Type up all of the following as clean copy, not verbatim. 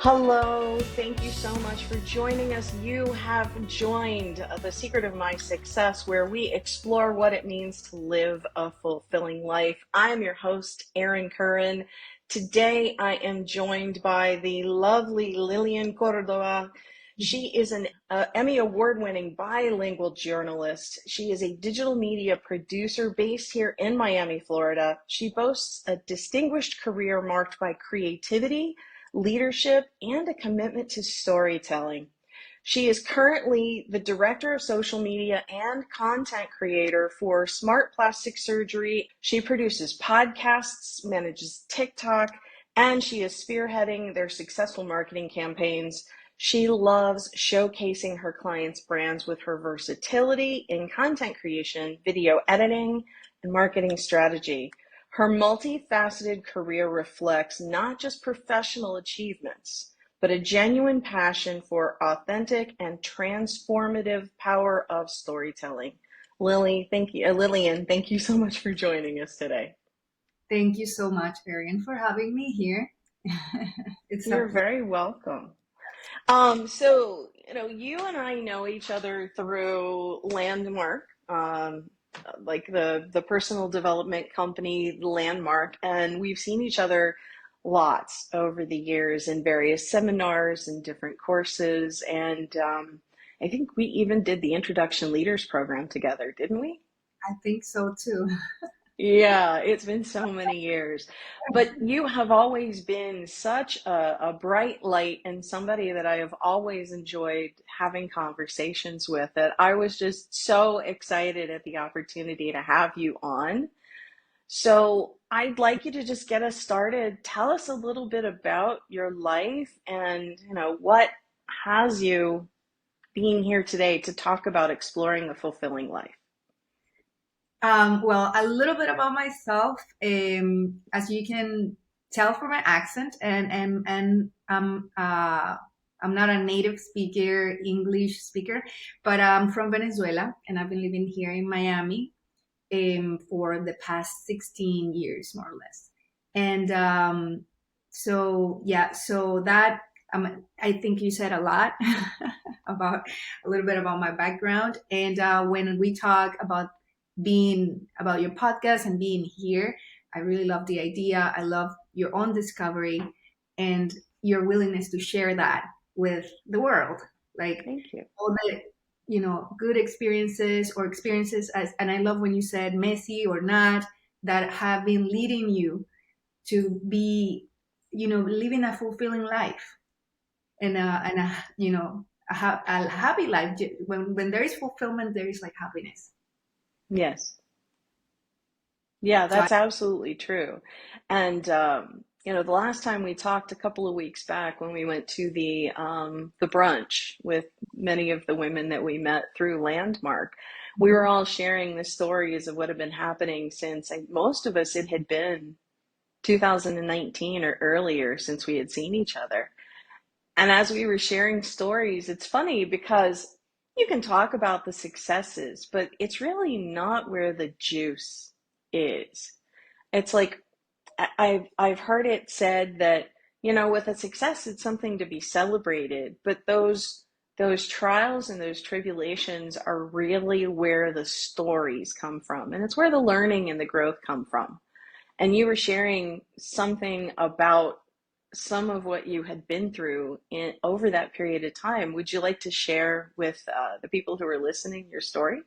Hello, thank you so much for joining us. You have joined The Secret of My Success, where we explore what it means to live a fulfilling life. I am your host, Erin Curran. Today, I am joined by the lovely Lilian Cordova. She is an Emmy award-winning bilingual journalist. She is a digital media producer based here in Miami, Florida. She boasts a distinguished career marked by creativity, leadership, and a commitment to storytelling. She is currently the director of social media and content creator for Smart Plastic Surgery. She produces podcasts, manages TikTok, and she is spearheading their successful marketing campaigns. She loves showcasing her clients' brands with her versatility in content creation, video editing, and marketing strategy. Her multifaceted career reflects not just professional achievements, but a genuine passion for authentic and transformative power of storytelling. Lillian, thank you so much for joining us today. Thank you so much, Arian, for having me here. It's a You're pleasure. very welcome. So you and I know each other through Landmark, like the personal development company Landmark, and we've seen each other lots over the years in various seminars and different courses, and I think we even did the Introduction Leaders program together, didn't we? I think so too. Yeah, it's been so many years. But you have always been such a bright light and somebody that I have always enjoyed having conversations with, that I was just so excited at the opportunity to have you on. So I'd like you to just get us started. Tell us a little bit about your life and, what has you being here today to talk about exploring a fulfilling life. Well, a little bit about myself. As you can tell from my accent, and I'm not a native speaker, English speaker, but I'm from Venezuela, and I've been living here in Miami for the past 16 years, more or less. And so yeah, so that I think you said a lot about a little bit about my background. And when we talk about being about your podcast and being here, I really love the idea. I love your own discovery and your willingness to share that with the world. Like Thank you. all the good experiences or experiences as, and I love when you said messy or not, that have been leading you to be living a fulfilling life and a happy life. When there is fulfillment, there is like happiness. Yes. Yeah, So I, that's absolutely true. And the last time we talked a couple of weeks back when we went to the brunch with many of the women that we met through Landmark, we were all sharing the stories of what had been happening since most of us, it had been 2019 or earlier since we had seen each other. And as we were sharing stories, it's funny because you can talk about the successes, but it's really not where the juice is. It's like I've heard it said that, with a success, it's something to be celebrated, but those trials and those tribulations are really where the stories come from, and it's where the learning and the growth come from. And you were sharing something about some of what you had been through over that period of time. Would you like to share with the people who are listening your story?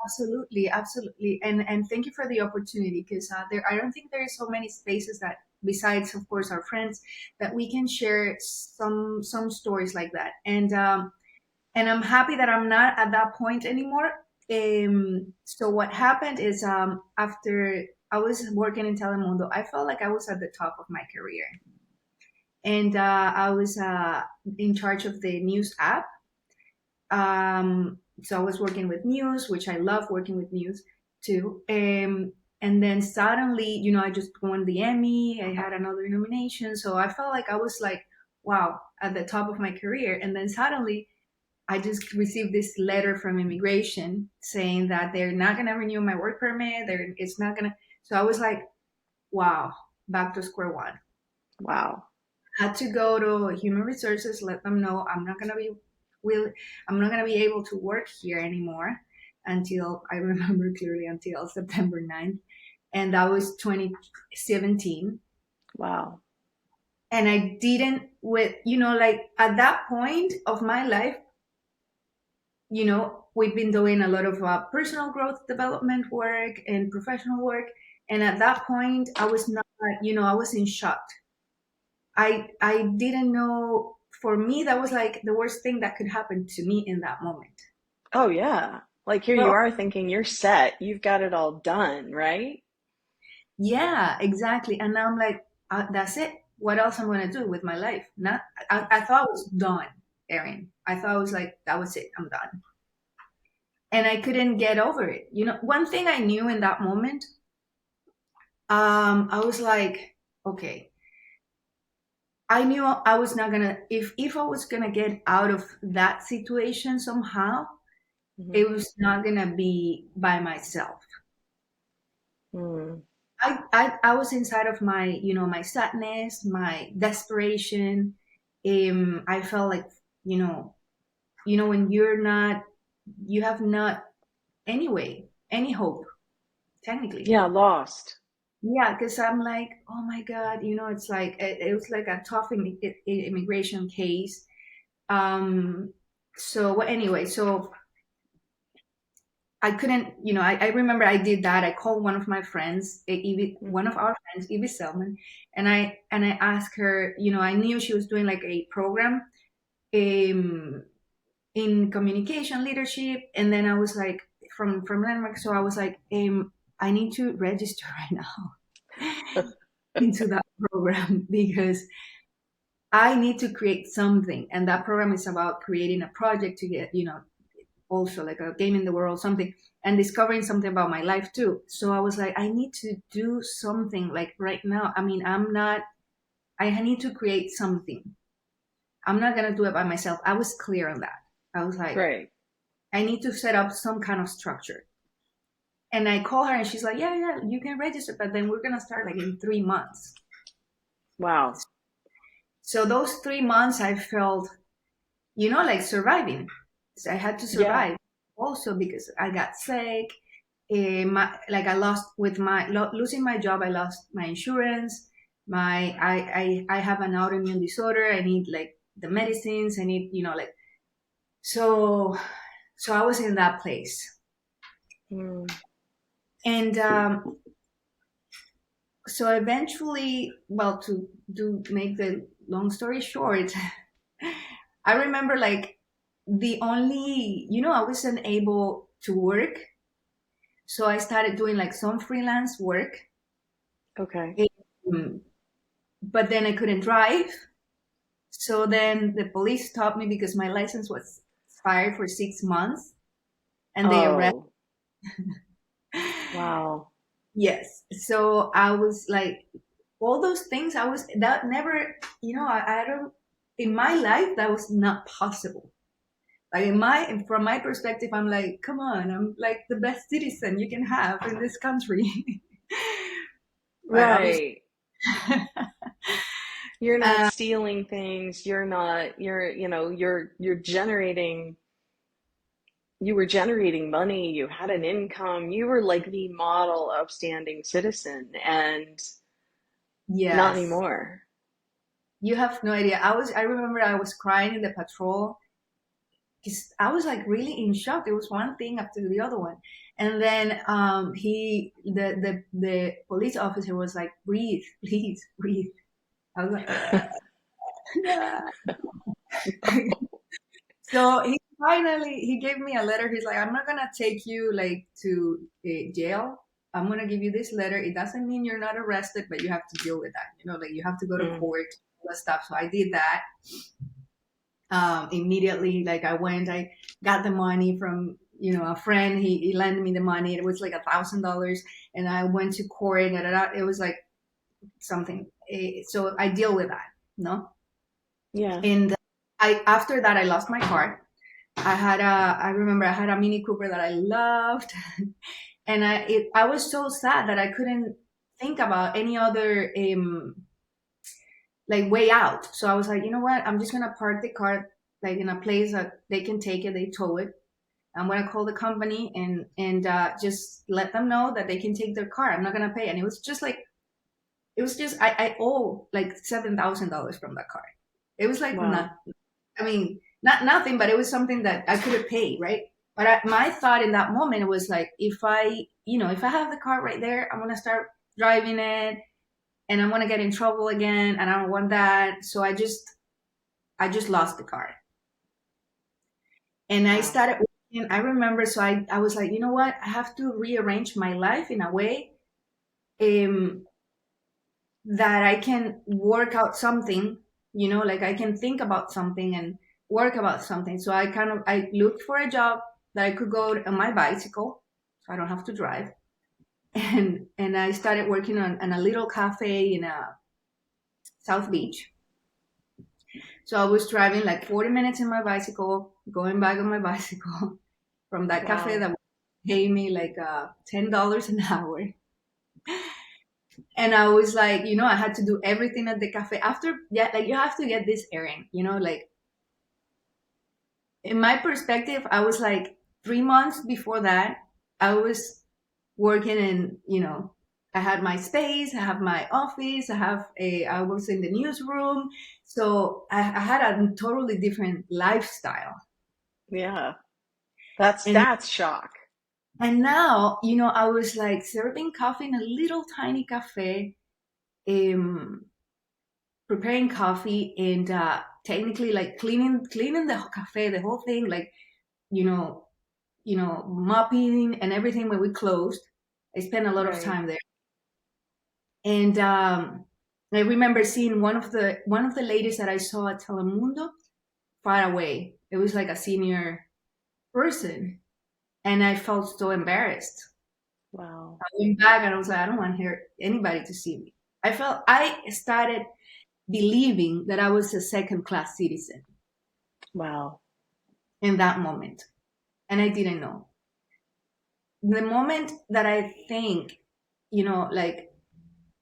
absolutely, absolutely, and thank you for the opportunity because there I don't think there is so many spaces that besides of course our friends that we can share some stories like that. And I'm happy that I'm not at that point anymore. So what happened is after I was working in Telemundo, I felt like I was at the top of my career, and I was in charge of the news app. So I was working with news, which I love working with news too. And then suddenly, I just won the Emmy. I had another nomination, so I felt like I was like, wow, at the top of my career. And then suddenly I just received this letter from immigration saying that they're not gonna renew my work permit. It's not gonna. So I was like, wow, back to square one. Wow. had to go to human resources, let them know will I'm not gonna be able to work here anymore until I remember clearly until September 9th. And that was 2017. Wow. And I didn't with like at that point of my life, we've been doing a lot of personal growth development work and professional work. And at that point, I was not, I was in shock. I didn't know. For me, that was like the worst thing that could happen to me in that moment. Oh, yeah. Like here you So are thinking you're set, you've got it all done, right? yeah, exactly. And now I'm like, that's it. What else I'm gonna do with my life? Not. I thought I was done, Erin. I thought I was like, that was it. I'm done. And I couldn't get over it. One thing I knew in that moment, I was like, okay, I knew I was not gonna if I was gonna get out of that situation somehow, Hmm. it was not gonna be by myself. Mm. I was inside of my my sadness, my desperation. I felt like you know when you have not anyway any hope technically. Yeah, lost. Yeah, because I'm like, oh my God, it's like it was like a tough immigration case. So well, anyway, so I couldn't, I remember I did that. I called one of my friends, one Hmm. of our friends, Evie Selman, and I asked her, I knew she was doing like a program um, in communication leadership, and then I was like, from Landmark, so I was like, I need to register right now into that program because I need to create something, and that program is about creating a project to get, also like a game in the world, something, and discovering something about my life too. So I was like, I need to do something like right now. I mean, I need to create something. I'm not going to do it by myself. I was clear on that. I was like, Right. I need to set up some kind of structure. And I call her and she's like, yeah, yeah, you can register, but then we're going to start like in 3 months. Wow. So those 3 months I felt, like surviving. So I had to Yeah. survive also because I got sick. Like I lost with my losing my job, I lost my insurance. I have an autoimmune disorder. I need like the medicines. I need like so so I was in that place, Mm. and so eventually, well, to do make the long story short, I remember like the only I wasn't able to work, so I started doing like some freelance work. Okay. Um, but then I couldn't drive. So then the police stopped me because my license was expired for 6 months, and they arrested. Oh, wow. Yes. So I was like, all those things. I was that never, I don't. In my life, that was not possible. Like from my perspective, I'm like, come on, I'm like the best citizen you can have in this country. But obviously, Right. You're not uh, stealing things. You're not, you're generating, you were generating money. You had an income. You were like the model upstanding citizen, and not yes, anymore. you have no idea. I remember I was crying in the patrol because I was like really in shock. It was one thing after the other one, and then the police officer was like, "Breathe, please, breathe." I was like, "Yeah." So he gave me a letter. He's like, "I'm not gonna take you like to jail. I'm gonna give you this letter. It doesn't mean you're not arrested, but you have to deal with that. Like you have to go to Mm. court, all that stuff." So I did that immediately. Like I went, I got the money from a friend. He lent me the money. It was like $1,000, and I went to court. Da, da, da. It was like something. So I deal with that, no. Yeah. And I after that I lost my car. I remember I had a Mini Cooper that I loved, and I was so sad that I couldn't think about any other like way out. So I was like, you know what? I'm just gonna park the car like in a place that they can take it. They tow it. I'm gonna call the company and just let them know that they can take their car. I'm not gonna pay. And it was just I owe like $7,000 from that car. It was like Wow. not. I mean, not nothing, but it was something that I could have paid, right? But my thought in that moment was like, if I have the car right there, I'm gonna start driving it, and I'm gonna get in trouble again, and I don't want that. So I just lost the car, and I Wow. started working. I remember, so I was like, you know what? I have to rearrange my life in a way um, that I can work out something, like I can think about something and work about something. So I looked for a job that I could go on my bicycle, so I don't have to drive. And I started working on a little cafe in South Beach. So I was driving like 40 minutes in my bicycle, going back on my bicycle from that cafe Wow. that paid me like $10 an hour. And I was like, I had to do everything at the cafe after. Yeah, like you have to get this airing, like in my perspective, I was like 3 months before that, I was working in, I had my space, I have my office, I was in the newsroom. So I had a totally different lifestyle. Yeah. That's And shock. and now, I was like serving coffee in a little tiny cafe, um, preparing coffee and technically like cleaning the cafe, the whole thing, like, you know, mopping and everything when we closed. I spent a lot of Right. time there, and I remember seeing one of the ladies that I saw at Telemundo far away. It was like a senior person, and I felt so embarrassed. Wow. I went back and I was like, I don't want here anybody to see me. I started believing that I was a second class citizen Wow. in that moment, and I didn't know. The moment that I think,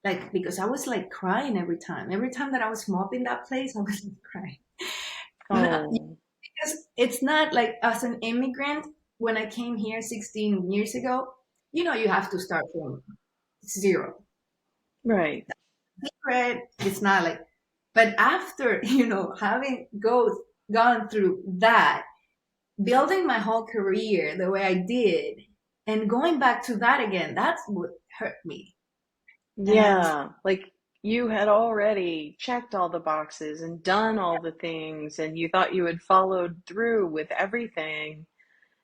like because I was like crying every time. Every time that I was mopping that place, I was like crying. Oh. Because it's not like as an immigrant, when I came here 16 years ago, you have to start from zero. Right. Secret, it's not like, but after, having gone through that, building my whole career the way I did, and going back to that again, that's what hurt me. And I was Yeah. Like you had already checked all the boxes and done all the things, and you thought you had followed through with everything.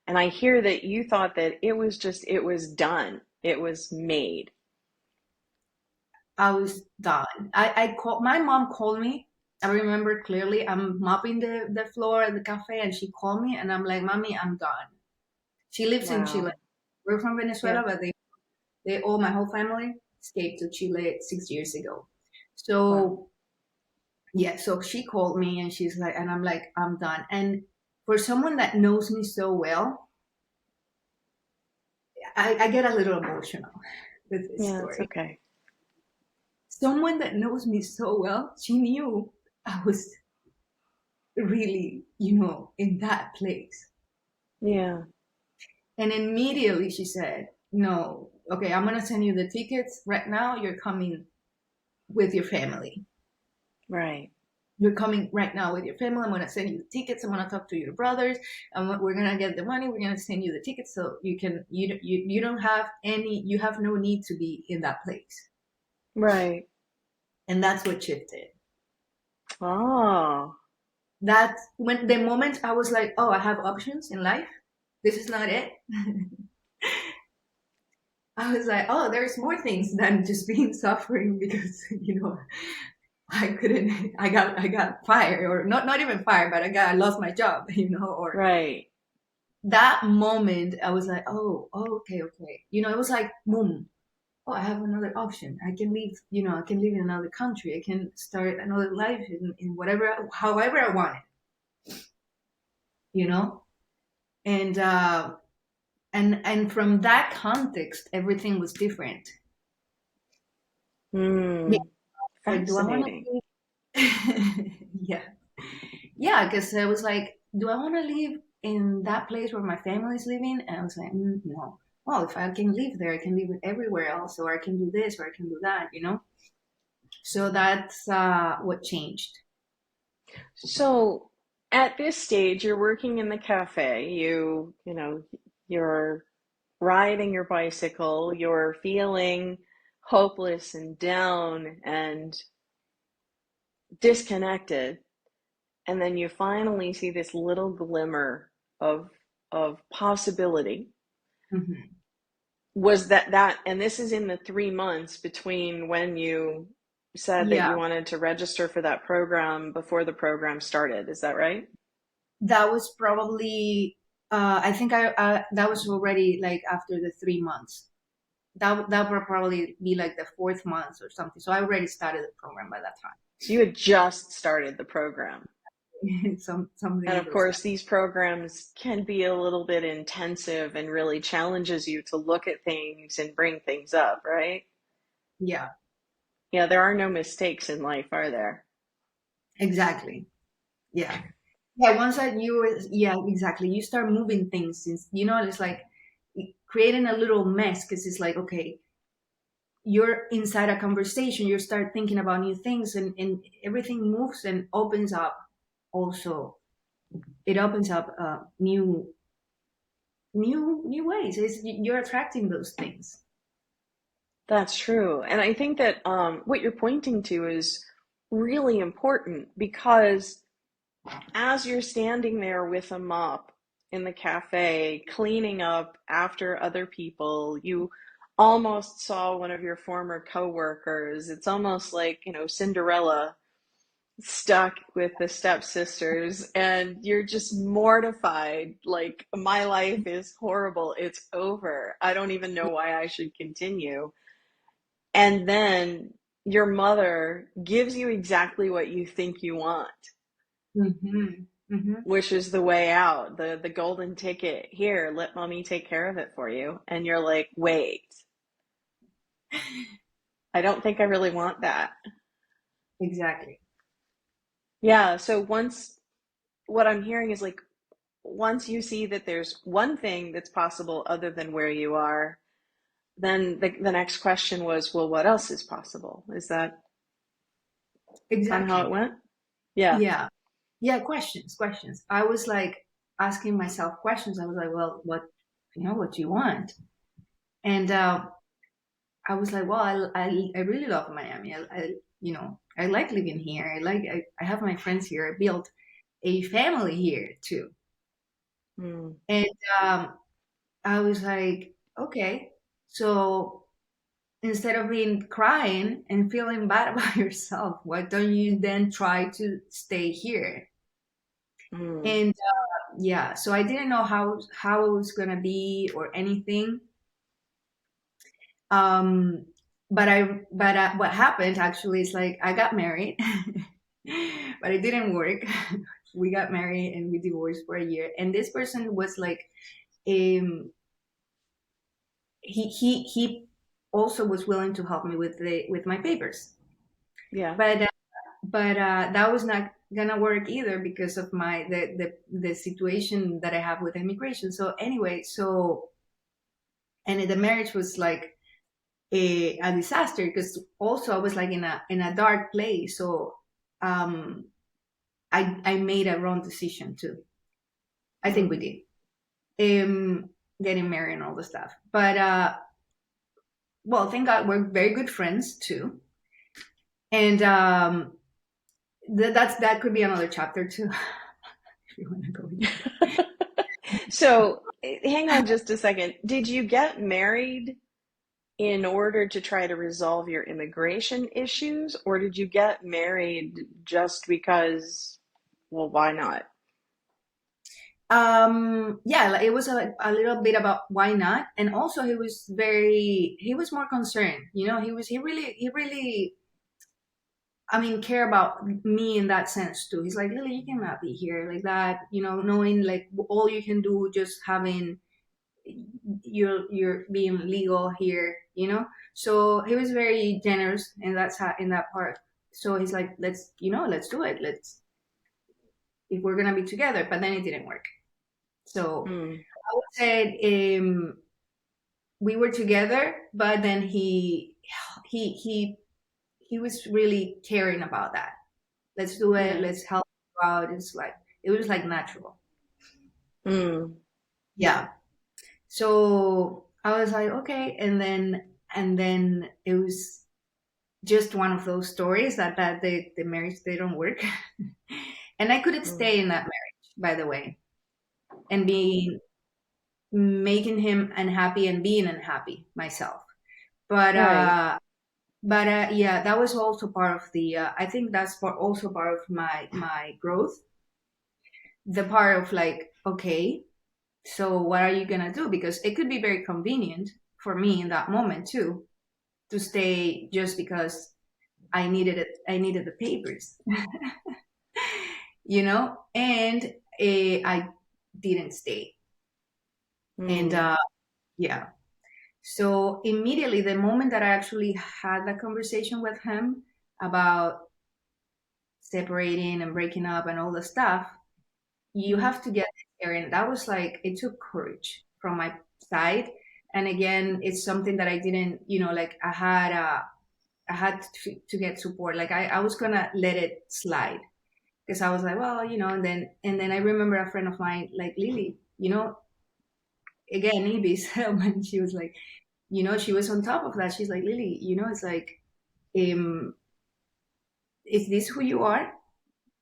And I hear that you thought that it was done. It was made. I was done. I called my mom called me. I remember clearly. I'm mopping the floor at the cafe, and she called me, and I'm like, "Mommy, I'm done." She lives in Chile. Wow. We're from Venezuela, Yep. but they all my whole family escaped to Chile 6 years ago. Wow. So yeah, so she called me, and she's like, and I'm like, I'm done. And for someone that knows me so well, I get a little emotional with this Yeah, it's story. okay. Someone that knows me so well, she knew I was really, in that place. Yeah. And immediately she said, no, okay, I'm going to send you the tickets right now. You're coming with your family. Right. You're coming right now with your family. I'm going to send you the tickets. I'm going to talk to your brothers, and we're going to get the money. We're going to send you the tickets so you don't have you have no need to be in that place. Right. And that's what shifted. Oh. That's when the moment I was like, oh, I have options in life. This is not it. I was like, oh, there's more things than just being suffering because I got fired, or not even fired, but I lost my job, or Right. that moment I was like, oh, okay. It was like boom. Oh, I have another option. I can leave, I can live in another country. I can start another life in whatever, however I want it, you know? And and from that context, everything was different. Yeah, Hmm. like, do I want to Fascinating. Yeah. Yeah, because I was like, do I want to live in that place where my family is living? And I was like, no. Well, if I can live there, I can live everywhere else, or I can do this, or I can do that. So that's what changed. So at this stage, you're working in the cafe. You're riding your bicycle. You're feeling hopeless and down and disconnected. And then you finally see this little glimmer of possibility. Hmm. Was that and this is in the 3 months between when you said that Yeah, you wanted to register for that program before the program started, is that right? that was probably. I think that was already like after the 3 months. That would probably be like the fourth month or something. So I already started the program by that So you had just started the program. time. Something And in of those lines. course, these programs can be a little bit intensive and really challenges you to look at things and bring things up, right? Yeah, Yeah, there are no mistakes in life, are there? exactly. Yeah. Yeah, once that yeah, exactly. You start moving things since, it's like creating a little mess because it's like, okay, you're inside a conversation, you start thinking about new things and everything moves and opens up also. It opens up new ways. You're attracting those things. That's true. And I think that what you're pointing to is really important because as you're standing there with a mop in the cafe, cleaning up after other people, you almost saw one of your former coworkers. It's almost like, Cinderella stuck with the stepsisters, and you're just mortified. Like, my life is horrible. It's over. I don't even know why I should continue. And then your mother gives you exactly what you think you want, Mm-hmm. Mm-hmm. which is the way out, the golden ticket. Here, let mommy take care of it for you. And you're like, wait, I don't think I really want that. Exactly. Yeah, so once what I'm hearing is like once you see that there's one thing that's possible other than where you are, then the next question was, well, what else is possible? Is that kind of how it Exactly. went? Yeah. Yeah. Yeah, questions. I was like asking myself questions. I was like, well, what do you want? And I was like, well, I really love Miami. I like living here. I have my friends here. I built a family here too. Hmm. And I was like, okay, so instead of being crying and feeling bad about yourself, why don't you then try to stay here? Hmm. And yeah, so I didn't know how it was gonna be or anything. Um, but what happened actually is like I got married, but it didn't work. We got married and we divorced for a year. And this person was like, um, he also was willing to help me with my papers, Yeah. but that was not gonna work either because of the situation that I have with immigration. So anyway, and the marriage was like a disaster because also I was like in a dark place. So um, I made a wrong decision too. I think we Hmm. did. Getting married and all the stuff. But well, thank God we're very good friends too. And that could be another chapter too, if you want to go into that. So hang on just a second. Did you get married in order to try to resolve your immigration issues, or did you get married just because, well, why not? Yeah, like, it was a little bit about why not, and also he was more concerned. He really I mean, care about me in that sense too. He's like, Lily, you cannot be here like that. Knowing like all you can do, just having you're being legal here. So he was very generous in that part. So he's like, let's do it. Let's, if we're gonna be together. But then it didn't work. So Mm. I would say we were together, but then he he he was really caring about that. Let's do it. Yeah. Let's help you out. It was like natural. Mm. Yeah. So I was like, okay, and then it was just one of those stories that the marriage they don't work, and I couldn't Mm. stay in that marriage, by the way, and be making him unhappy and being unhappy myself. But Right. yeah, that was also part of the. I think that's also part of my growth. The part of like, okay, so what are you gonna do? Because it could be very convenient for me in that moment too to stay just because I needed it. I needed the papers, and I didn't stay. And Mm. yeah, so immediately the moment that I actually had that conversation with him about separating and breaking up and all the stuff, you Mm. have to get there. And that was like, it took courage from my side. And again, it's something that I didn't, like I had to get support. Like I was gonna let it slide because I was like, well, and then I remember a friend of mine, like Lily, again, Ibis, when she was like, she was on top of that. She's like, Lily, it's like, um, is this who you are?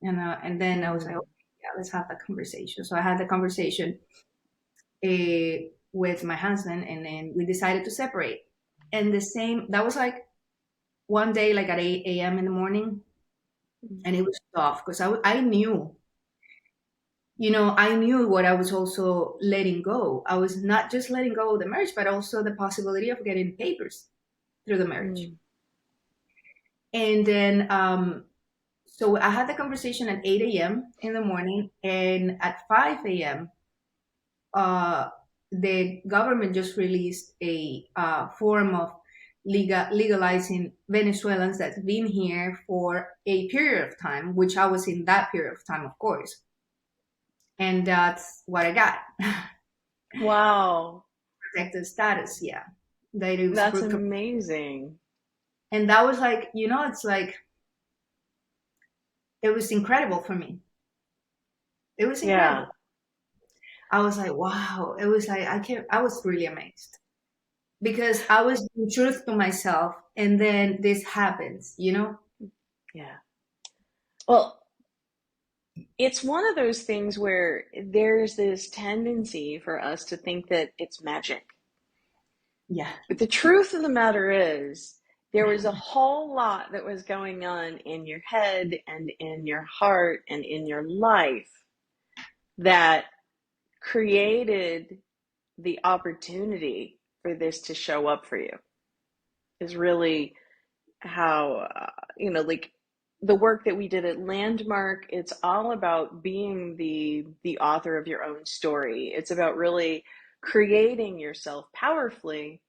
And then I was like, Mm. okay, yeah, let's have that conversation. So I had the conversation with my husband, and then we decided to separate. And that was like one day, like at 8 a.m. in the morning, Mm. and it was tough because I knew, I knew what I was also letting go. I was not just letting go of the marriage, but also the possibility of getting papers through the marriage. Mm. And then, so I had the conversation at 8 a.m. in the morning, and at 5 a.m., uh, the government just released a form of legalizing Venezuelans that's been here for a period of time, which I was in that period of time, of course. And that's what I got. Wow. Protected status, yeah. That it was That's approved. amazing. And that was like, it's like, it was incredible for me. It was Yeah. incredible. I was like, wow. It was like, I was really amazed because I was in truth to myself. And then this happens. Yeah. Well, it's one of those things where there's this tendency for us to think that it's magic. Yeah. But the truth of the matter is, there was a whole lot that was going on in your head and in your heart and in your life that created the opportunity for this to show up for you, is really how, like the work that we did at Landmark, it's all about being the author of your own story. It's about really creating yourself powerfully.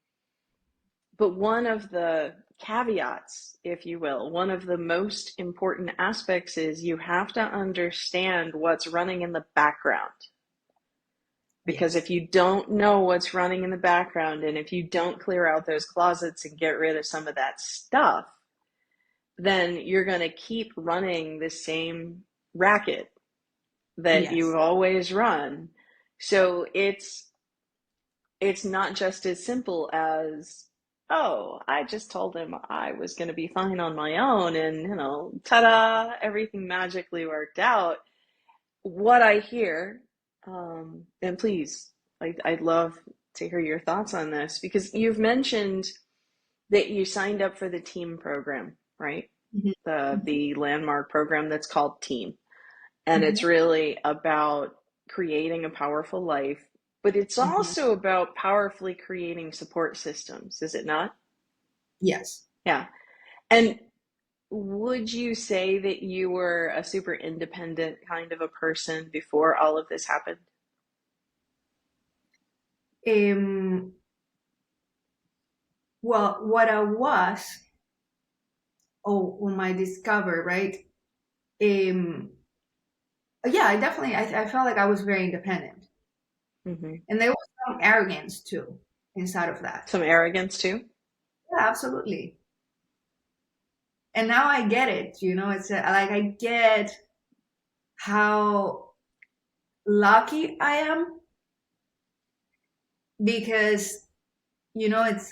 But one of the caveats, if you will, one of the most important aspects is you have to understand what's running in the background. Because if Yes. you don't know what's running in the background, and if you don't clear out those closets and get rid of some of that stuff, then you're going to keep running the same racket that you've Yes. always run. So it's not just as simple as, oh, I just told him I was going to be fine on my own, and ta-da, everything magically worked out. What I hear, and please, I'd love to hear your thoughts on this, because you've mentioned that you signed up for the team program, right? Hmm. The landmark program that's called Team. And it's Hmm. really about creating a powerful life, but it's Hmm. also about powerfully creating support systems, is it not? Yes. Yeah. And would you say that you were a super independent kind of a person before all of this happened? Well, what I was oh, my discover, right? Um, yeah, I felt like I was very independent, Hmm. and there was some arrogance too inside of that. Some arrogance too. Yeah, absolutely. And now I get it. It's like I get how lucky I am because it's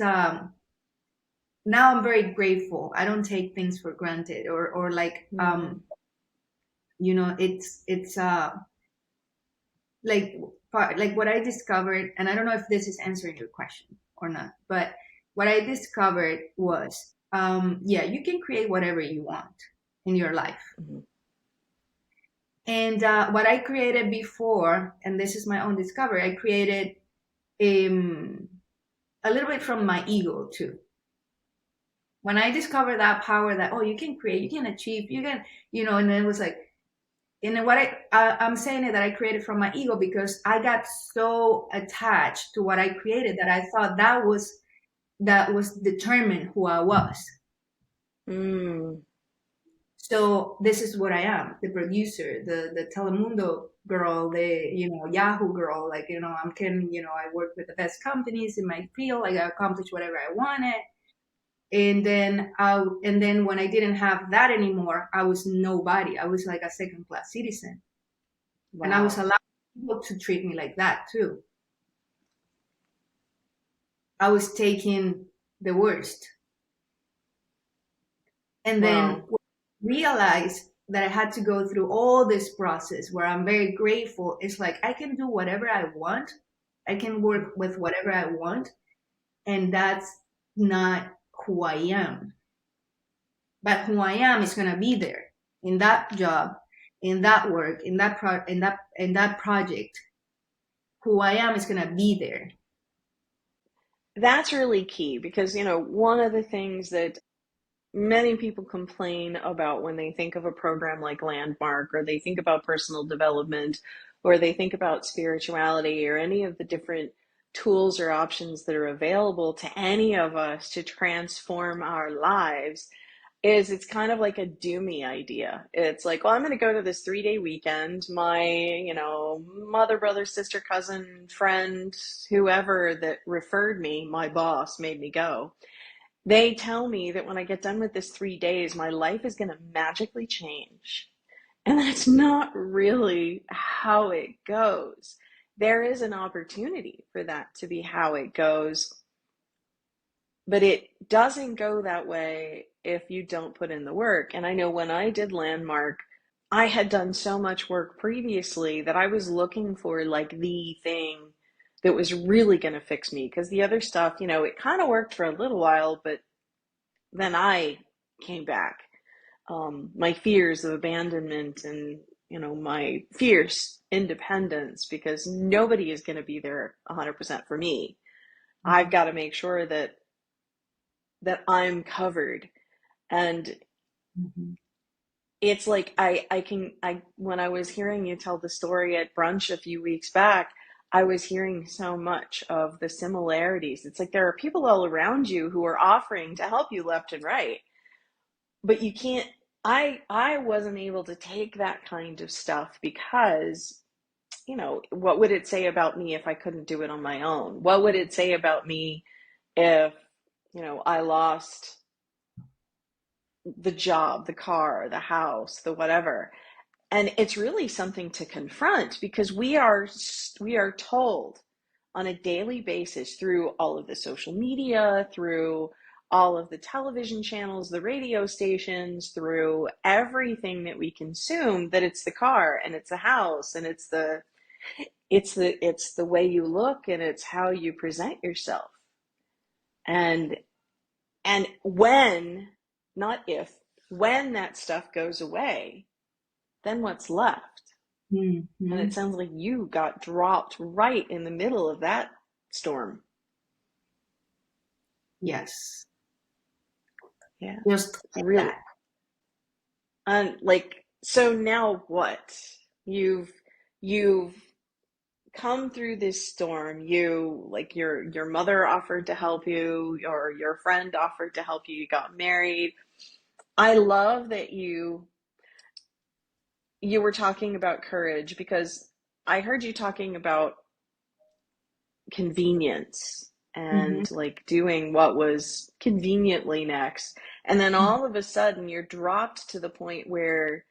now I'm very grateful. I don't take things for granted, or like Mm. it's like like what I discovered, and I don't know if this is answering your question or not, but what I discovered was, yeah, you can create whatever you want in your life. Hmm. And what I created before, and this is my own discovery, I created um, a little bit from my ego too. When I discovered that power, that, oh, you can create, you can achieve, you can, and then it was like, and then what I'm saying it that I created from my ego because I got so attached to what I created that I thought that was determined who I was. Mm. So this is what I am: the producer, the Telemundo girl, the Yahoo girl. Like I work with the best companies in my field. Like I accomplished whatever I wanted. And then when I didn't have that anymore, I was nobody. I was like a second class citizen, and I was Wow. allowed people to treat me like that too. I was taking the worst, and then Wow. realized that I had to go through all this process where I'm very grateful. It's like I can do whatever I want. I can work with whatever I want, and that's not who I am. But who I am is gonna be there in that job, in that work, in that project. Who I am is gonna be there. That's really key because, one of the things that many people complain about when they think of a program like Landmark, or they think about personal development, or they think about spirituality, or any of the different tools or options that are available to any of us to transform our lives, is it's kind of like a doomy idea. It's like, well, I'm going to go to this 3-day weekend. My, mother, brother, sister, cousin, friend, whoever that referred me, my boss made me go. They tell me that when I get done with this 3 days, my life is going to magically change. And that's not really how it goes. There is an opportunity for that to be how it goes, but it doesn't go that way if you don't put in the work. And I know when I did Landmark, I had done so much work previously that I was looking for like the thing that was really going to fix me, because the other stuff, it kind of worked for a little while, but then I came back. My fears of abandonment, and my fierce independence, because nobody is going to be there 100% for me. I've got to make sure that I'm covered. And Mhm. it's like I when I was hearing you tell the story at brunch a few weeks back, I was hearing so much of the similarities. It's like there are people all around you who are offering to help you left and right, but you can't. I wasn't able to take that kind of stuff because, what would it say about me if I couldn't do it on my own? What would it say about me if, I lost the job, the car, the house, the whatever? And it's really something to confront, because we are told on a daily basis, through all of the social media, through all of the television channels, the radio stations, through everything that we consume, that it's the car and it's the house and it's the way you look and it's how you present yourself. And when, not if, when that stuff goes away, then what's left? And it Mhm. sounds like you got dropped right in the middle of that storm. Yes, Yeah, just like really. that. And like, so now what? You've come through this storm. Your mother offered to help you, or your friend offered to help you. You got married. I love that you were talking about courage, because I heard you talking about convenience Hmm. and like doing what was conveniently next. And then all of a sudden you're dropped to the point where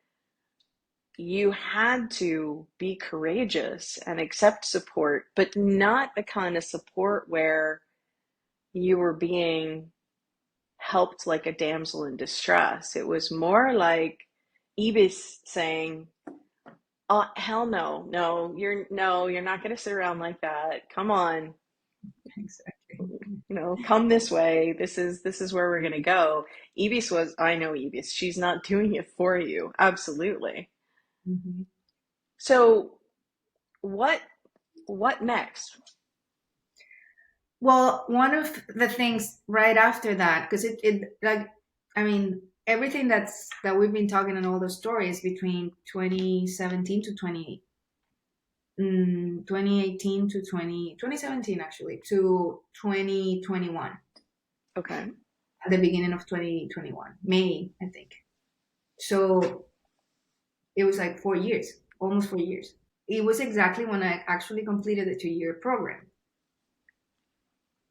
you had to be courageous and accept support, but not the kind of support where you were being helped like a damsel in distress. It was more like Ibis saying, "Oh, hell no, you're not going to sit around like that. Come on, Exactly. come this way. This is where we're going to go." Ibis was, I know Ibis. She's not doing it for you. Absolutely. Hmm. So what what next? Well, one of the things right after that, because it like, I mean, everything that we've been talking in all those stories between 2017 to 2018 to 2017 actually to 2021, Okay. at the beginning of 2021, May, I think. So it was like 4 years, almost 4 years. It was exactly when I actually completed the 2-year program.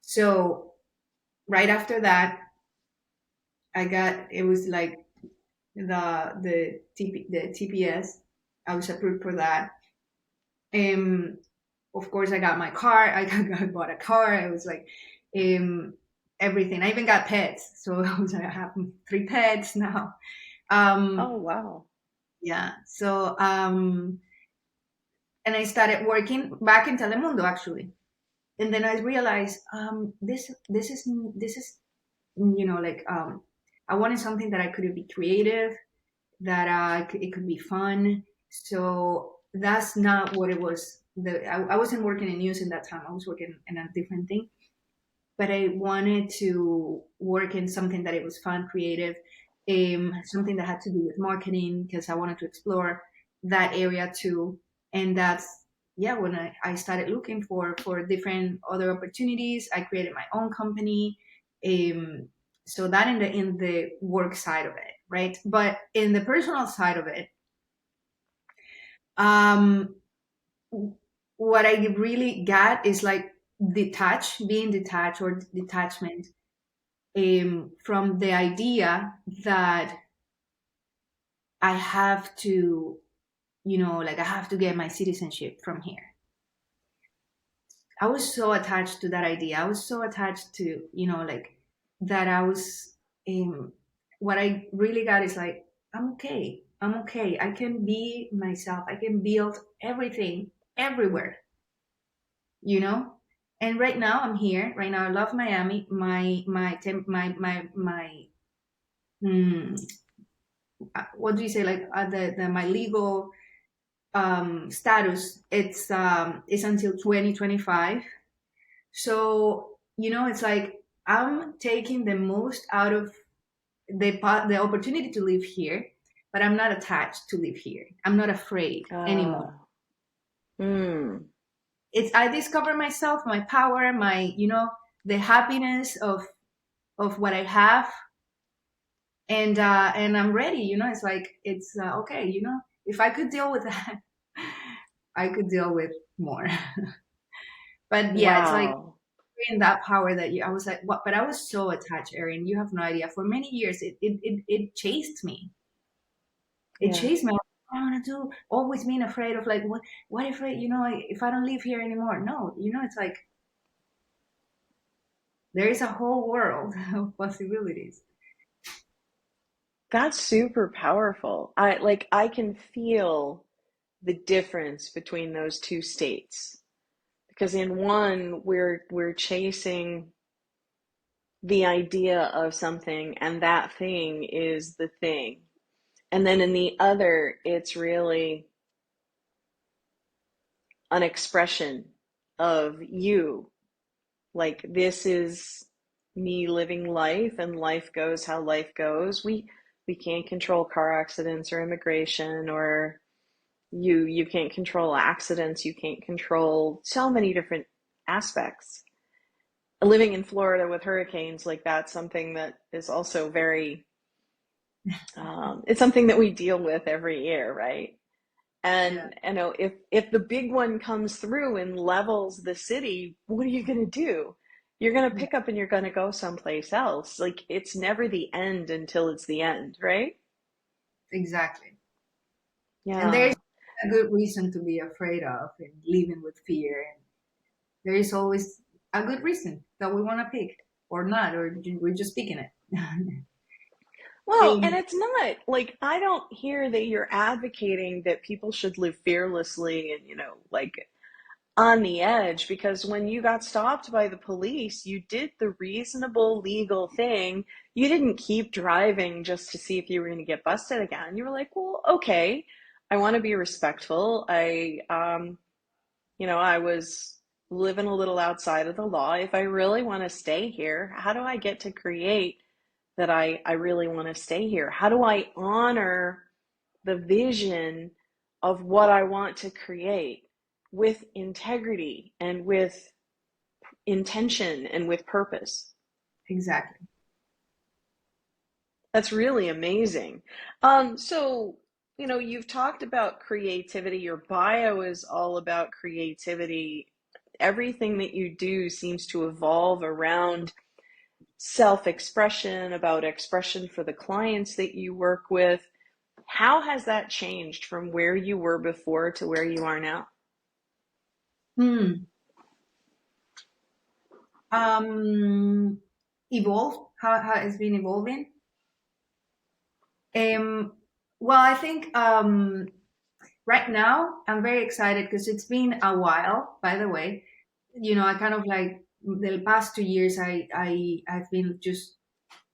So right after that, it was like the TPS. I was approved for that. Um, of course, I got my car. I bought a car. I was like, um, everything. I even got pets. So I was like, I have 3 pets now. Oh, Um, wow. yeah. So and I started working back in Telemundo actually, and then I realized this is like I wanted something that I could be creative, that it could be fun. So that's not what it was. I wasn't working in news in that time. I was working in a different thing. But I wanted to work in something that it was fun, creative, something that had to do with marketing because I wanted to explore that area too. And that's yeah, when I started looking for different other opportunities, I created my own company. Um, so that in the work side of it, right? But in the personal side of it, um, what I really got is like being detached or detachment from the idea that I have to, like I have to get my citizenship from here. I was so attached to that idea. I was so attached to, like that I was, what I really got is like, I'm okay. I'm okay. I can be myself. I can build everything everywhere, you know? And right now I'm here. Right now I love Miami. Hmm, what do you say? Like the my legal status, it's until 2025. So it's like I'm taking the most out of the opportunity to live here, but I'm not attached to live here. I'm not afraid anymore. Uh, hmm. It's I discover myself, my power, my the happiness of what I have, and I'm ready. It's like it's okay. If I could deal with that, I could deal with more. But yeah, it's like Wow. in that power that I was like, what? But I was so attached, Erin. You have no idea. For many years, it chased me. It Yeah. chased me. I want to do, always being afraid of like, what if if I don't live here anymore? No, it's like there is a whole world of possibilities. That's super powerful. I can feel the difference between those two states, because in one we're chasing the idea of something, and that thing is the thing. And then in the other, it's really an expression of you. Like, this is me living life, and life goes how life goes. We can't control car accidents or immigration, or you can't control accidents, you can't control so many different aspects. Living in Florida with hurricanes, like, that's something that is also very It's something that we deal with every year, right? Yeah, And you know, if the big one comes through and levels the city, what are you going to do? You're going to yeah, pick up and you're going to go someplace else. Like it's never the end until it's the end, right? exactly. And there is Yeah. a good reason to be afraid of and living with fear. And there is always a good reason that we want to pick or not, or we're just picking it. Well, and um, it's not like I don't hear that you're advocating that people should live fearlessly and, you know, like on the edge, because when you got stopped by the police, you did the reasonable legal thing. You didn't keep driving just to see if you were going to get busted again. You were like, well, okay, I want to be respectful. I was living a little outside of the law. If I really want to stay here, how do I get to create that I really want to stay here? How do I honor the vision of what I want to create with integrity and with intention and with purpose? exactly. That's really amazing. So, you know, you've talked about creativity. Your bio is all about creativity. Everything that you do seems to evolve around self expression, about expression for the clients that you work with. How has that changed from where you were before to where you are now? Hmm. Um, Evolved. How it's been evolving. Um, well, I think right now I'm very excited because it's been a while. By the way, I kind of like the past 2 years. I've been just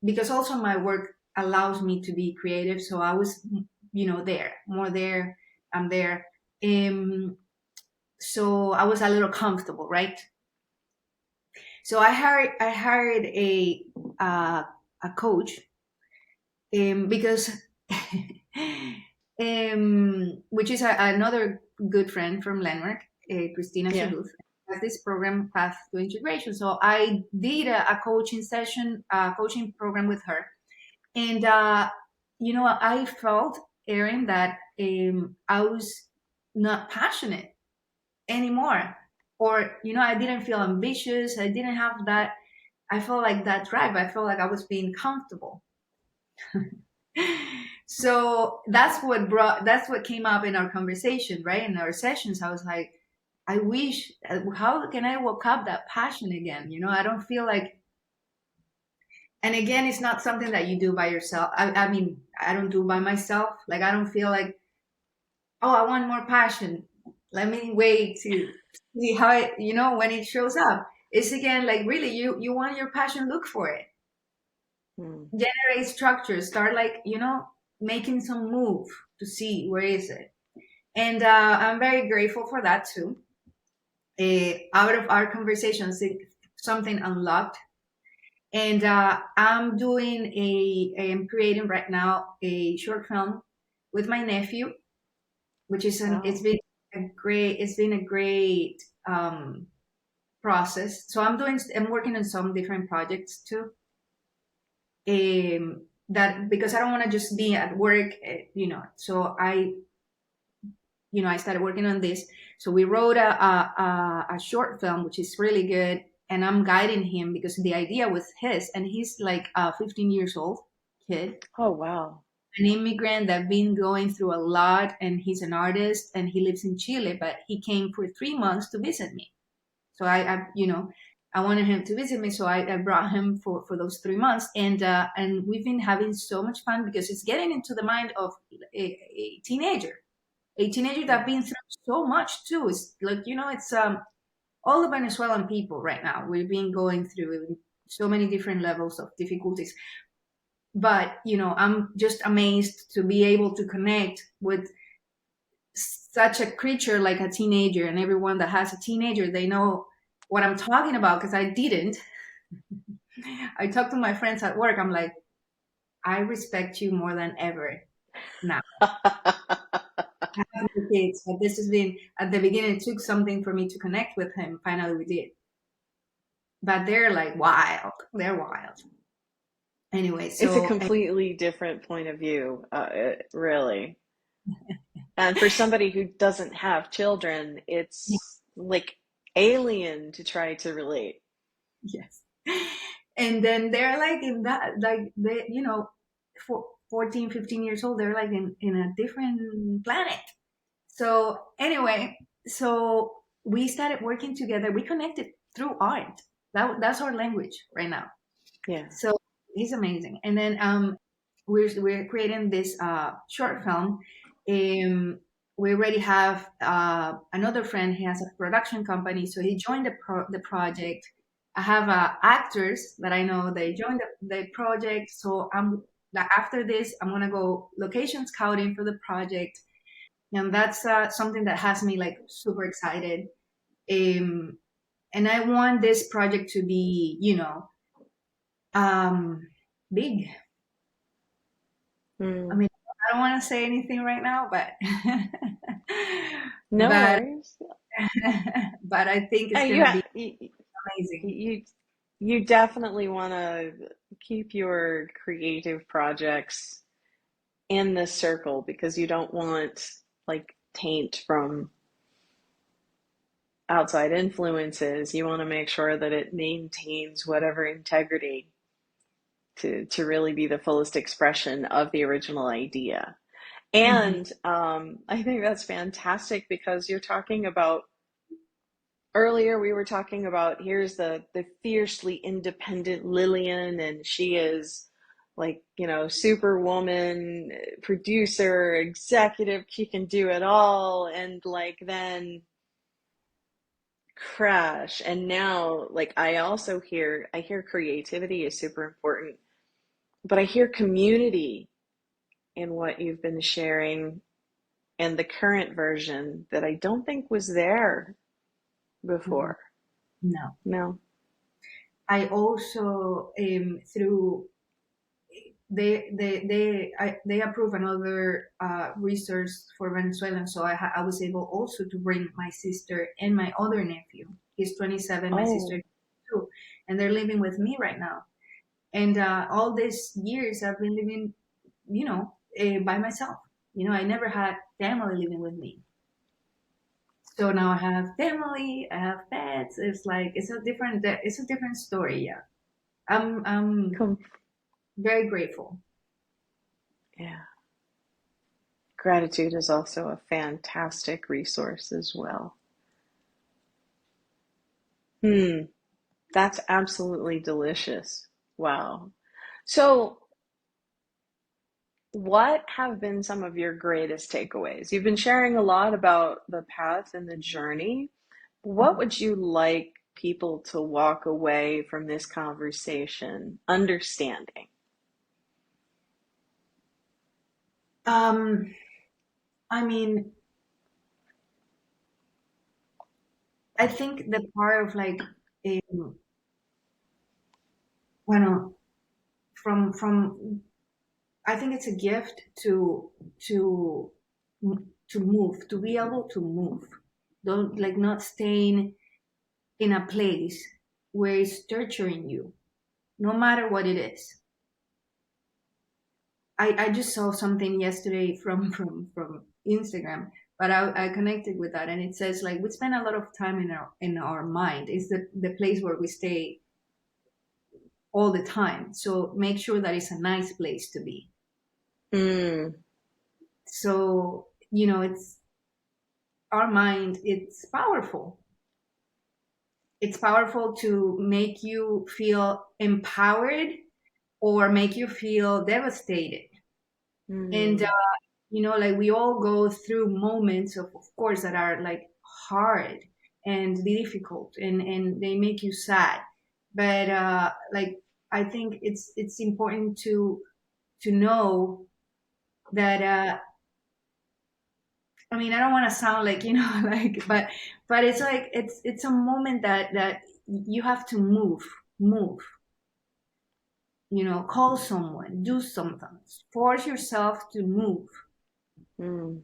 because also my work allows me to be creative. So I was, there more there. I'm there. Um, so I was a little comfortable, right? So I hired uh, a coach because which is another good friend from Landmark, Christina Yeah. Shaluth, has this program Path to Integration. So I did a coaching session, a coaching program with her, and I felt, Erin, that I was not passionate anymore, or I didn't feel ambitious. I didn't have that. I felt like that drive. I felt like I was being comfortable. So that's what came up in our conversation, right? In our sessions, I was like, I wish, how can I woke up that passion again? I don't feel like, and again, it's not something that you do by yourself. I mean, I don't do by myself. Like, I don't feel like, oh, I want more passion. Let me wait to see how it, when it shows up. It's again like, really, you want your passion, look for it, Hmm. generate structure, start, like, making some move to see where is it. And I'm very grateful for that too. Out of our conversations, something unlocked. And I'm creating right now a short film with my nephew, which is it's Wow. been a great um, process. So I'm working on some different projects too. That because I don't want to just be at work, So I started working on this. So we wrote a short film, which is really good. And I'm guiding him because the idea was his, and he's like a 15 years old kid, Oh, wow. an immigrant that been going through a lot. And he's an artist, and he lives in Chile, but he came for 3 months to visit me. So I wanted him to visit me. So I brought him for those 3 months. And we've been having so much fun because it's getting into the mind of a teenager that Yeah. been through so much too. It's like, it's all the Venezuelan people right now. We've been going through so many different levels of difficulties. But I'm just amazed to be able to connect with such a creature like a teenager, and everyone that has a teenager, they know what I'm talking about because I didn't. I talk to my friends at work. I'm like, I respect you more than ever now. I have no kids, but this has been at the beginning. It took something for me to connect with him. Finally, we did. But they're like wild. They're wild. Anyway, It's a so completely different point of view, really. And for somebody who doesn't have children, it's like alien to try to relate. yes. And then they're like in that, like they, for 14, 15 years old, they're like in a different planet. So anyway, so we started working together. We connected through art. That's our language right now. Yeah. So he's amazing. And then we're creating this short film. We already have another friend. He has a production company, so he joined the project. I have actors that I know they joined the project. So I'm like, after this, I'm gonna go location scouting for the project, and that's something that has me like super excited. Um, and I want this project to be, um, big. I Mm. mean, I don't want to say anything right now, but No but worries. but I think it's You, gonna be ha- amazing. you you definitely want to keep your creative projects in this circle because you don't want like taint from outside influences. You want to make sure that it maintains whatever integrity to really be the fullest expression of the original idea. Hmm. And I think that's fantastic because you're talking about earlier we were talking about here's the fiercely independent Lilian, and she is like, superwoman, producer, executive, she can do it all, and like then crash. And now like I hear creativity is super important, but I hear community in what you've been sharing and the current version that I don't think was there Hmm. before. No, No. I also through they approve another resource for Venezuelan, so I was able also to bring my sister and my other nephew. He's 27, my sister Oh, is 2, and they're living with me right now. And all these years I've been living, by myself. I never had family living with me. So now I have family, I have pets. It's like it's a different story. Yeah, I'm com- very grateful. yeah. Gratitude is also a fantastic resource as well. Hmm, that's absolutely delicious. Wow. So, what have been some of your greatest takeaways? You've been sharing a lot about the path and the journey. What Mhm. would you like people to walk away from this conversation understanding? Um, I mean, I think the part of like, bueno, from I think it's a gift to to move, to be able to move. Don't like not staying in a place where it's torturing you, no matter what it is. I just saw something yesterday from Instagram, but I connected with that, and it says like we spend a lot of time in our mind. It's the place where we stay all the time. So make sure that it's a nice place to be. Mm, So it's our mind. It's powerful. It's powerful to make you feel empowered or make you feel devastated. And mm, like we all go through moments of course that are like hard and difficult, and they make you sad, but like I think it's important to know that I mean, I don't want to sound like like, but it's like it's a moment that you have to move, call someone, do something, force yourself to move, mm.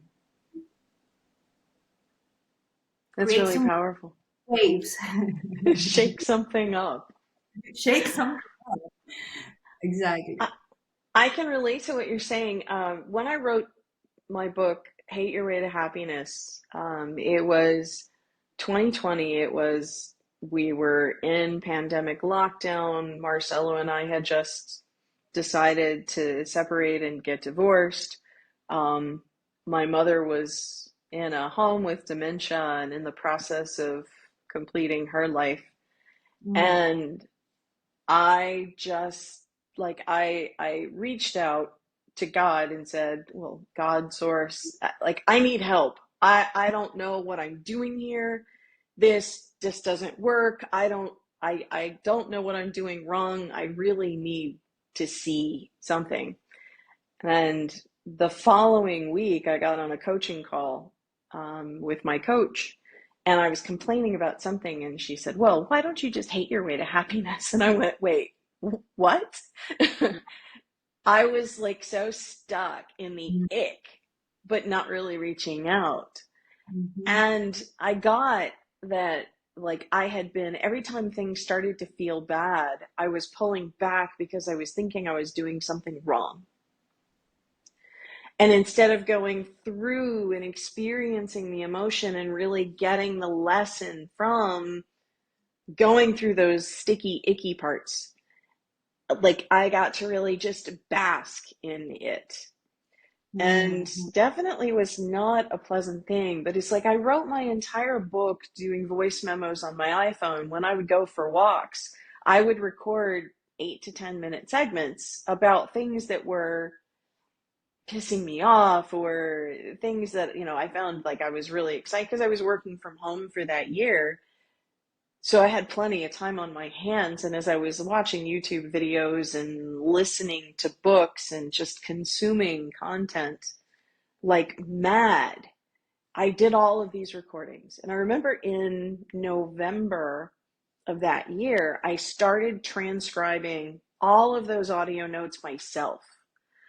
That's create really some powerful. waves. Shake something up. Shake something up. Exactly. I, I can relate to what you're saying. When I wrote my book, Hate Your Way to Happiness, it was 2020. We were in pandemic lockdown. Marcelo and I had just decided to separate and get divorced. Um, my mother was in a home with dementia and in the process of completing her life. Mm, And I just I reached out to God and said, "Well, God source, like I need help. I don't know what I'm doing here. This just doesn't work. I don't know what I'm doing wrong. I really need to see something." And the following week, I got on a coaching call with my coach, and I was complaining about something, and she said, "Well, why don't you just hate your way to happiness?" And I went, "Wait, what?" I was like so stuck in the mm, ick, but not really reaching out. mhm. And I got that, like, I had been, every time things started to feel bad, I was pulling back because I was thinking I was doing something wrong. And instead of going through and experiencing the emotion and really getting the lesson from going through those sticky, icky parts, like I got to really just bask in it. And Mhm. definitely was not a pleasant thing. But it's like I wrote my entire book doing voice memos on my iPhone. When I would go for walks, I would record 8 to 10 minute segments about things that were pissing me off or things that, I found like I was really excited because I was working from home for that year. So I had plenty of time on my hands. And as I was watching YouTube videos and listening to books and just consuming content like mad, I did all of these recordings. And I remember in November of that year, I started transcribing all of those audio notes myself.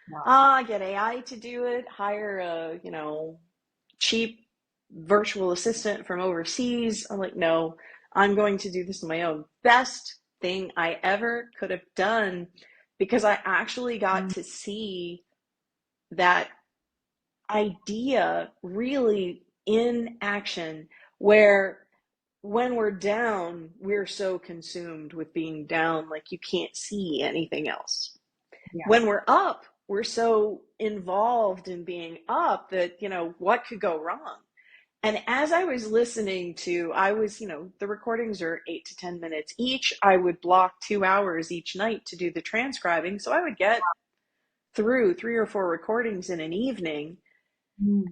Wow. Ah, get AI to do it, hire a, cheap virtual assistant from overseas. I'm like, no, I'm going to do this on my own. Best thing I ever could have done because I actually got Mm, to see that idea really in action where when we're down, we're so consumed with being down, like you can't see anything else. yeah. When we're up, we're so involved in being up that, what could go wrong? And as I was listening to, the recordings are 8 to 10 minutes each. I would block 2 hours each night to do the transcribing. So I would get through 3 or 4 recordings in an evening.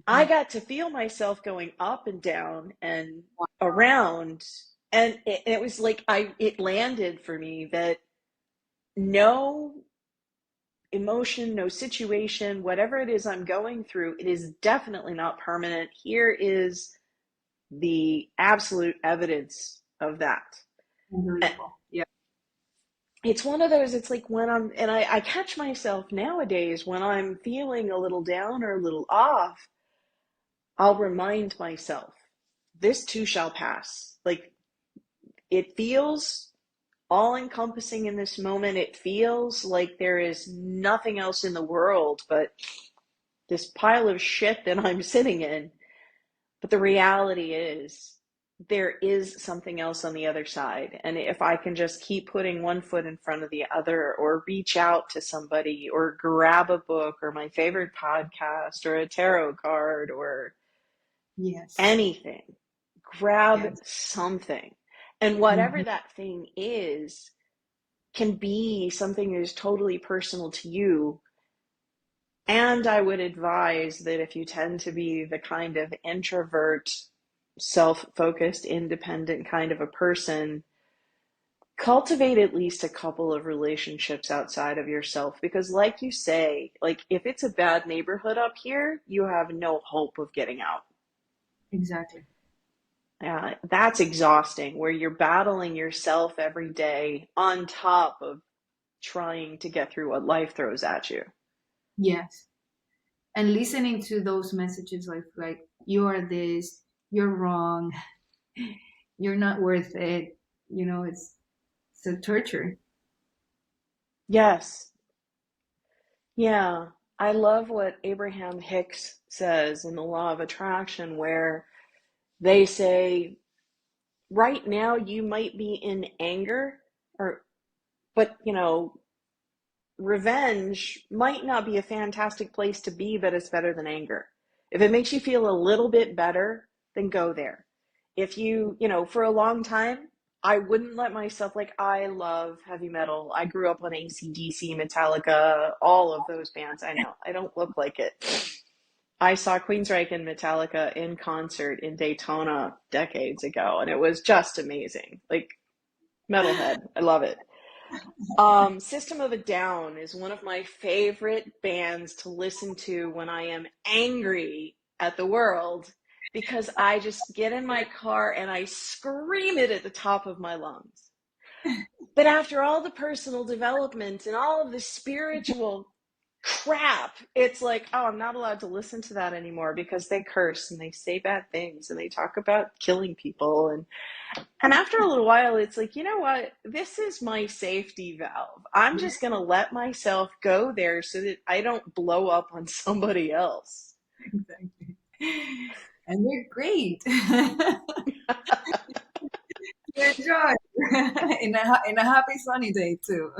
I Mhm. got to feel myself going up and down and around. And it was like it landed for me that no emotion, no situation, whatever it is I'm going through, it is definitely not permanent. Here is the absolute evidence of that. Unbelievable. Yeah. It's one of those, it's like when and I catch myself nowadays when I'm feeling a little down or a little off, I'll remind myself, this too shall pass. Like it feels all encompassing in this moment. It feels like there is nothing else in the world but this pile of shit that I'm sitting in. But the reality is, there is something else on the other side. And if I can just keep putting one foot in front of the other, or reach out to somebody, or grab a book, or my favorite podcast, or a tarot card, or Yes. anything, grab Yes. something. And whatever Mhm. that thing is, can be something that is totally personal to you. And I would advise that if you tend to be the kind of introvert, self focused, independent kind of a person, cultivate at least a couple of relationships outside of yourself. Because, like you say, like if it's a bad neighborhood up here, you have no hope of getting out. Exactly. That's exhausting, where you're battling yourself every day on top of trying to get through what life throws at you. Yes. And listening to those messages like you are this, you're wrong, you're not worth it. It's a torture. Yes. Yeah. I love what Abraham Hicks says in the Law of Attraction, where they say, right now you might be in anger, or, but, revenge might not be a fantastic place to be, but it's better than anger. If it makes you feel a little bit better, then go there. If for a long time, I wouldn't let myself, like, I love heavy metal. I grew up on AC/DC, Metallica, all of those bands. I know, I don't look like it. I saw Queensryche and Metallica in concert in Daytona decades ago, and it was just amazing. Like, metalhead. I love it. System of a Down is one of my favorite bands to listen to when I am angry at the world, because I just get in my car and I scream it at the top of my lungs. But after all the personal development and all of the spiritual crap, it's like, oh, I'm not allowed to listen to that anymore because they curse and they say bad things and they talk about killing people. And after a little while, it's like, you know what? This is my safety valve. I'm Yeah, just going to let myself go there so that I don't blow up on somebody else. exactly. And they're great. You enjoy in a happy sunny day too.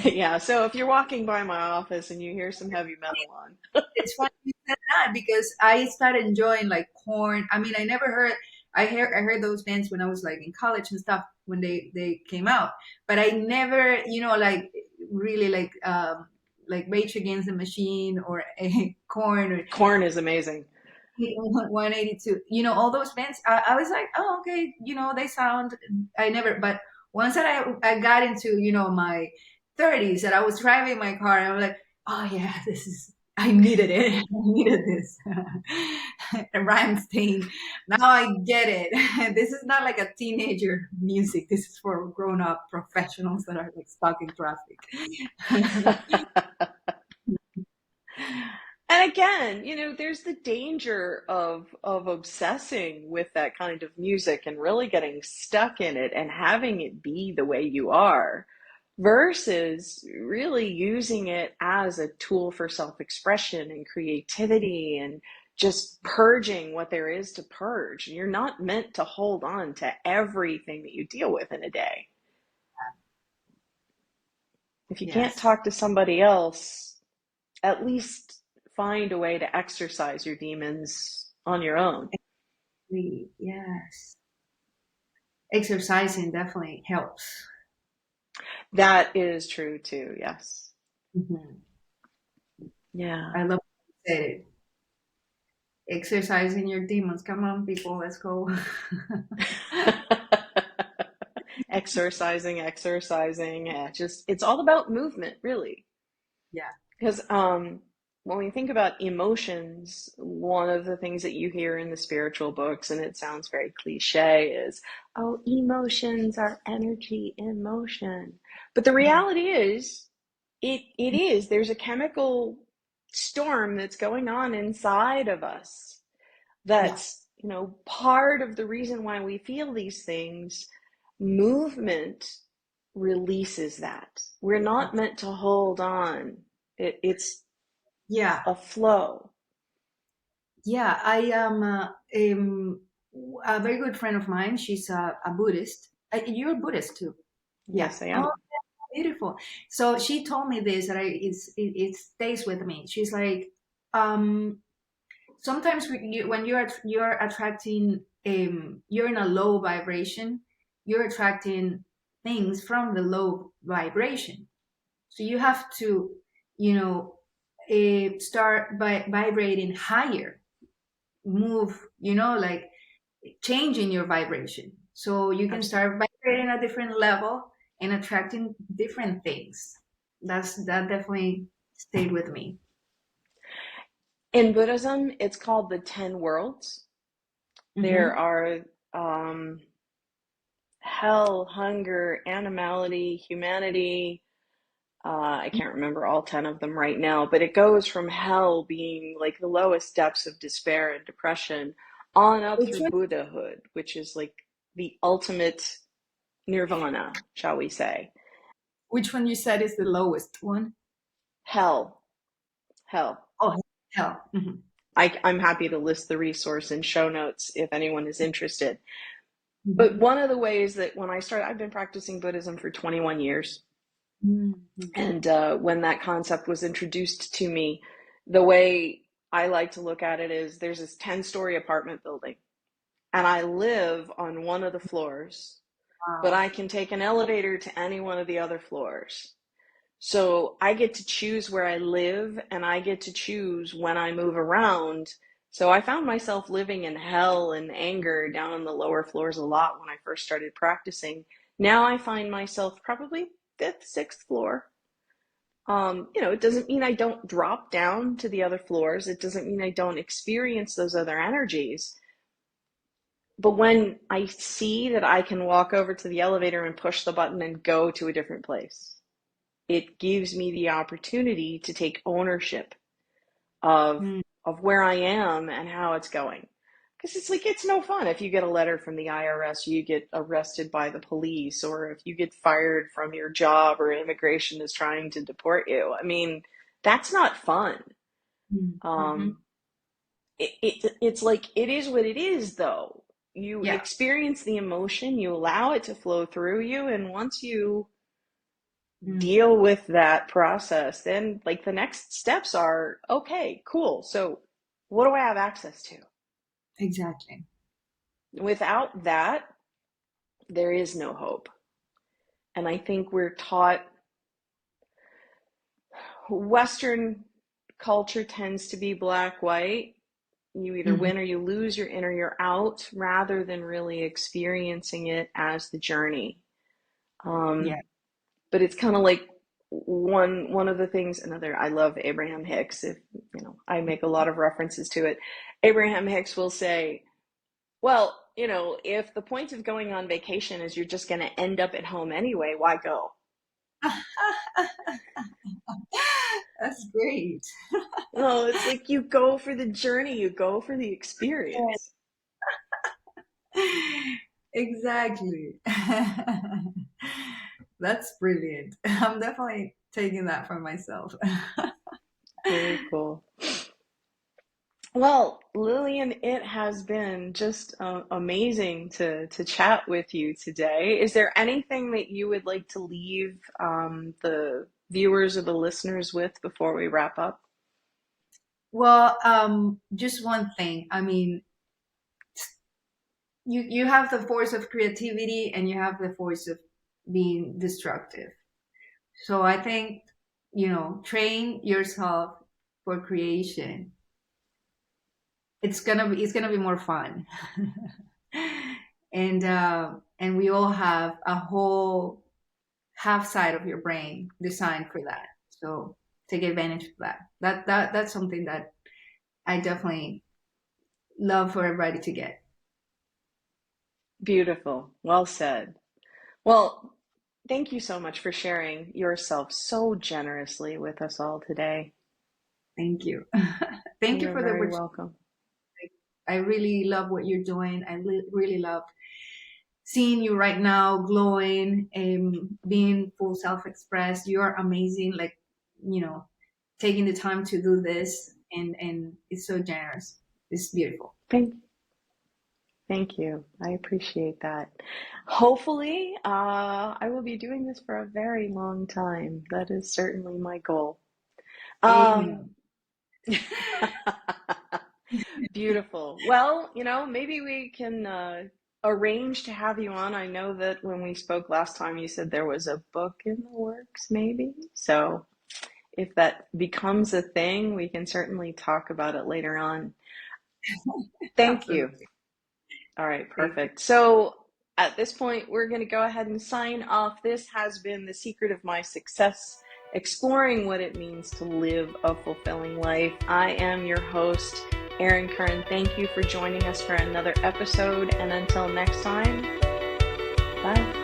Yeah, so if you're walking by my office and you hear some heavy metal on, It's funny you said that because I started enjoying like corn. I mean, I never heard. I heard those bands when I was like in college and stuff when they came out, but I never like really like Rage Against the Machine or a Corn or corn is amazing. 182. All those bands. I was like, oh okay, they sound. I never, but once that I got into my 30s and I was driving my car and I was like, oh yeah, this is. I needed it. I needed this. Rammstein. Now I get it. This is not like a teenager music. This is for grown-up professionals that are like stuck in traffic. And again, there's the danger of obsessing with that kind of music and really getting stuck in it and having it be the way you are, versus really using it as a tool for self-expression and creativity and just purging what there is to purge. You're not meant to hold on to everything that you deal with in a day. If you can't Yes. talk to somebody else, at least find a way to exercise your demons on your own. Yes. Exercising definitely helps. That is true too, yes. Mhm. Yeah. I love how you said it. Exercising your demons. Come on, people, let's go. Exercising. Yeah, just it's all about movement, really. Yeah. Because when we think about emotions, one of the things that you hear in the spiritual books, and it sounds very cliche, is, oh, emotions are energy in motion. But the Mhm. reality is, it is. There's a chemical storm that's going on inside of us Yeah. that's, part of the reason why we feel these things. Movement releases that. We're not meant to hold on. It's Yeah. a flow. Yeah. I am a very good friend of mine. She's a Buddhist. You're a Buddhist too. Yeah. Yes, I Oh, am. beautiful. So she told me this that it stays with me. She's like, um, sometimes when you're attracting, you're in a low vibration, you're attracting things from the low vibration. So you have to, you know, start by vibrating higher, move, like changing your vibration. So you can Absolutely. start vibrating a different level and attracting different things. That definitely stayed with me. In Buddhism, it's called the 10 worlds. There Mm-hmm. are um, hell, hunger, animality, humanity. I can't remember all 10 of them right now, but it goes from hell being like the lowest depths of despair and depression on up Which through one? Buddhahood, which is like the ultimate nirvana, shall we say. Which one you said is the lowest one? Hell. Hell. Oh, hell. Mhm. I'm happy to list the resource in show notes if anyone is interested. But Mhm. one of the ways that when I started, I've been practicing Buddhism for 21 years. Mhm. And when that concept was introduced to me, the way I like to look at it is there's this 10-story apartment building, and I live on one of the floors, but Wow. I can take an elevator to any one of the other floors. So I get to choose where I live, and I get to choose when I move around. So I found myself living in hell and anger down on the lower floors a lot when I first started practicing. Now I find myself probably fifth, sixth floor. It doesn't mean I don't drop down to the other floors. It doesn't mean I don't experience those other energies. But when I see that I can walk over to the elevator and push the button and go to a different place, it gives me the opportunity to take ownership of Mm. of where I am and how it's going. Because it's like it's no fun if you get a letter from the IRS, you get arrested by the police, or if you get fired from your job or immigration is trying to deport you. I mean, that's not fun. Mhm. Um, it's like it is what it is, though. You Yeah. experience the emotion, you allow it to flow through you, and once you Mm. deal with that process, then like the next steps are okay, cool. So, what do I have access to? Exactly. Without that, there is no hope. And I think we're taught Western culture tends to be black, white. You either Mhm. win or you lose, you're in or you're out, rather than really experiencing it as the journey. Um, Yeah. but it's kind of like one of the things. Another, I love Abraham Hicks. If I make a lot of references to it. Abraham Hicks will say, well, if the point of going on vacation is you're just going to end up at home anyway, why go? That's great. No, it's like you go for the journey, you go for the experience. Exactly. That's brilliant. I'm definitely taking that for myself. Very cool. Well, Lillian, it has been just amazing to chat with you today. Is there anything that you would like to leave the viewers or the listeners with before we wrap up? Well, just one thing. I mean, you have the force of creativity and you have the force of being destructive. So I think, train yourself for creation. It's gonna be more fun. And we all have a whole half side of your brain designed for that. So take advantage of that. That's something that I definitely love for everybody to get. Beautiful. Well said. Well, thank you so much for sharing yourself so generously with us all today. Thank you. Thank you You're for the very opportunity. welcome. I really love what you're doing. I really love seeing you right now glowing and being full self-expressed. You are amazing. Like, you know, taking the time to do this, and it's so generous. It's beautiful. Thank Thank you. I appreciate that. Hopefully, I will be doing this for a very long time. That is certainly my goal. Um, Amen. Beautiful. Well, maybe we can arrange to have you on. I know that when we spoke last time, you said there was a book in the works, maybe. So if that becomes a thing, we can certainly talk about it later on. Thank you. Absolutely. All right, Thank you. perfect. So at this point, we're going to go ahead and sign off. This has been The Secret of My Success, exploring what it means to live a fulfilling life. I am your host, Erin Kern. Thank you for joining us for another episode. And until next time, bye.